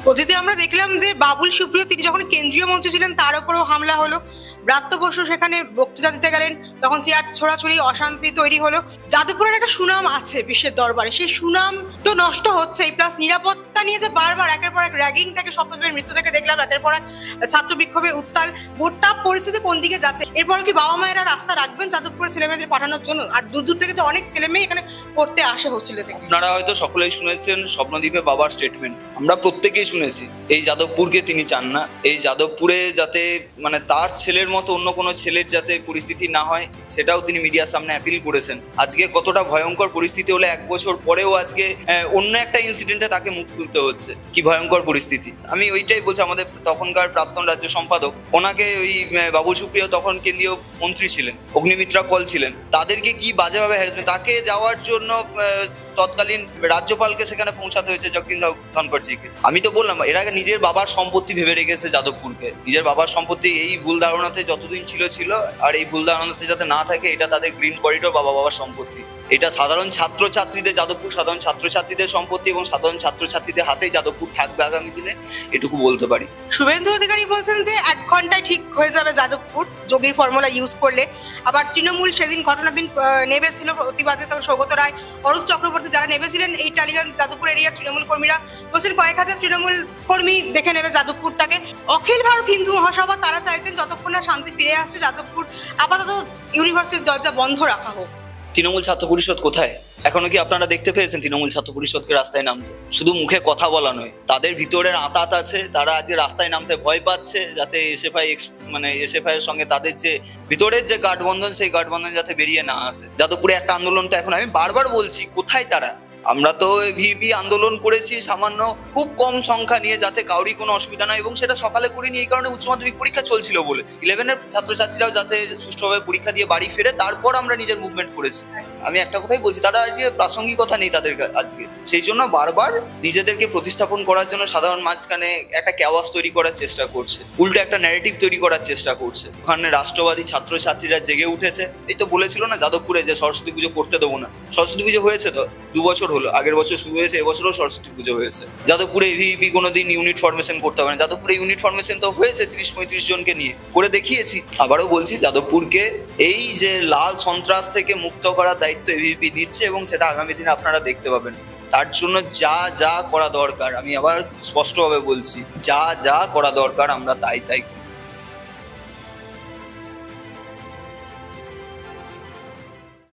অতীতে আমরা দেখলাম যে বাবুল সুপ্রিয় তিনি যখন কেন্দ্রীয় মন্ত্রী ছিলেন তার উপরেও হামলা হলো। ব্রাত্য বসু সেখানে বক্তৃতা দিতে গেলেন, তখন চেয়ার ছোড়াছুড়ি, অশান্তি তৈরি হলো। যাদবপুরের একটা সুনাম আছে বিশ্বের দরবারে, সেই সুনাম তো নষ্ট হচ্ছেই, প্লাস নিরাপত্তা নিয়ে যে বারবার একের পর এক র্যাগিং থেকে স্বপ্নদেবের মৃত্যু থেকে দেখলাম, একের পর এক ছাত্র বিক্ষোভে উত্তাল, গোটা পরিস্থিতি কোন দিকে যাচ্ছে? এরপর কি বাবা মায়েরা রাস্তা রাখবেন যাদবপুরের ছেলেমেয়েদের পাঠানোর জন্য? আর দূর দূর থেকে তো অনেক ছেলে মেয়ে এখানে পড়তে আসে হোস্টেলে থেকে। আপনারা হয়তো সকলেই শুনেছেন স্বপ্নদ্বীপে বাবার স্টেটমেন্ট, আমরা প্রত্যেকেই শুনেছি। এই যাদবপুরকে তিনি চান না, এই যাদবপুরে যাতে মানে তার ছেলের মতো অন্য কোনো ছেলের যাতে পরিস্থিতি না হয় সেটাও তিনি মিডিয়ার সামনে অ্যাপিল করেছেন। আজকে কতটা ভয়ঙ্কর পরিস্থিতি হলে 1 বছর পরেও আজকে অন্য একটা ইনসিডেন্টে তাকে মুখ খুলতে হচ্ছে, কি ভয়ঙ্কর পরিস্থিতি। আমি ওইটাই বলছি, আমাদের তখনকার প্রাক্তন রাজ্য সম্পাদক, ওনাকে ওই বাবুল সুপ্রিয় তখন কেন্দ্রীয় মন্ত্রী ছিলেন, অগ্নিমিত্রা কল ছিলেন, তাদেরকে কি বাজেভাবে হ্যারাসমেন্ট, তাকে যাওয়ার জন্য তৎকালীন রাজ্যপালকে সেখানে পৌঁছাতে হয়েছে জগদীন ধনকরজিকে। আমি তো বললাম এর আগে নিজের বাবার সম্পত্তি ভেবে রেখেছে যাদবপুরকে, নিজের বাবার সম্পত্তি এই ভুল ধারণাতে যতদিন ছিল, আর এই ভুল ধারণাতে যাতে না থাকে, এটা তাদের গ্রিন করিডোর বাবার সম্পত্তি। এটা সাধারণ ছাত্রছাত্রীদের, যাদবপুর সাধারণ ছাত্রছাত্রীদের সম্পত্তি এবং সাধারণ ছাত্রছাত্রীদের হাতেই যাদবপুর থাকবে আগামী দিনে, এটুকু বলতে পারি। শুভেন্দু অধিকারী বলছেন যে 1 ঘন্টায় ঠিক হয়ে যাবে যাদবপুর যোগীর ফর্মুলা ইউজ করলে। আবার তৃণমূল সেদিন ঘটনার দিন নেমেছিল প্রতিবাদে, তখন সৌগত রায়, অরূপ চক্রবর্তী যারা নেমেছিলেন এই টালিগঞ্জ যাদবপুর এরিয়ার তৃণমূল কর্মীরা বলছেন কয়েক হাজার তৃণমূল কর্মী দেখে নেবে যাদবপুরটাকে। অখিল ভারত হিন্দু মহাসভা তারা চাইছেন যতক্ষণ না শান্তি ফিরে আসছে যাদবপুর আপাতত ইউনিভার্সিটির দরজা বন্ধ রাখা হোক। তৃণমূল ছাত্র পরিষদ কোথায়? এখনো কি আপনারা দেখতে পেয়েছেন তৃণমূল ছাত্র পরিষদকে রাস্তায় নামতে? শুধু মুখে কথা বলা নয়, তাদের ভিতরের আঁতাত আছে, তারা আজকে রাস্তায় নামতে ভয় পাচ্ছে যাতে এসএফআই এর সঙ্গে তাদের যে ভিতরের যে গাঠবন্ধন, সেই গাঠবন্ধন যাতে বেরিয়ে না আসে। যাদবপুরে একটা আন্দোলন তো এখন আমি বারবার বলছি, কোথায় তারা? আমরা তো ভিপি আন্দোলন করেছি সামান্য খুব কম সংখ্যা নিয়ে, যাতে কাউরি কোনো অসুবিধা নয়, এবং সেটা সকালে করিনি এই কারণে উচ্চ মাধ্যমিক পরীক্ষা চলছিল বলে 11-এর ছাত্রছাত্রীরাও যাতে সুষ্ঠুভাবে পরীক্ষা দিয়ে বাড়ি ফেরে, তারপর আমরা নিজের মুভমেন্ট করেছি। আমি একটা কথাই বলছি, তারা আজকে প্রাসঙ্গিকতা নেই তাদের আজকে, সেই জন্য বারবার নিজেদেরকে প্রতিস্থাপন করার জন্য সাধারণ মাঝখানে একটা ক্যাওয়াস তৈরি করার চেষ্টা করছে, উল্টো একটা ন্যারেটিভ তৈরি করার চেষ্টা করছে। ওখানে রাষ্ট্রবাদী ছাত্রছাত্রীরা জেগে উঠেছে। এই তো বলেছিল না যাদবপুরে যে সরস্বতী পুজো করতে দেবো না, সরস্বতী পুজো হয়েছে তো 2 বছর হলো, আগের বছর শুরু হয়েছে, এবছরও সরস্বতী পুজো হয়েছে। যাদবপুরে এভিপি কোনোদিন ইউনিট ফরমেশন করতে হবে না, যাদবপুরে ইউনিট ফরমেশন তো হয়েছে 30-35 জনকে নিয়ে করে দেখিয়েছি। আবারও বলছি, যাদবপুরকে এই যে লাল সন্ত্রাস থেকে মুক্ত করার দায়িত্ব এভিপি নিচ্ছে, এবং সেটা আগামী দিনে আপনারা দেখতে পাবেন। তার জন্য যা যা করা দরকার, আমি আবার স্পষ্টভাবে বলছি, যা যা করা দরকার আমরা তাই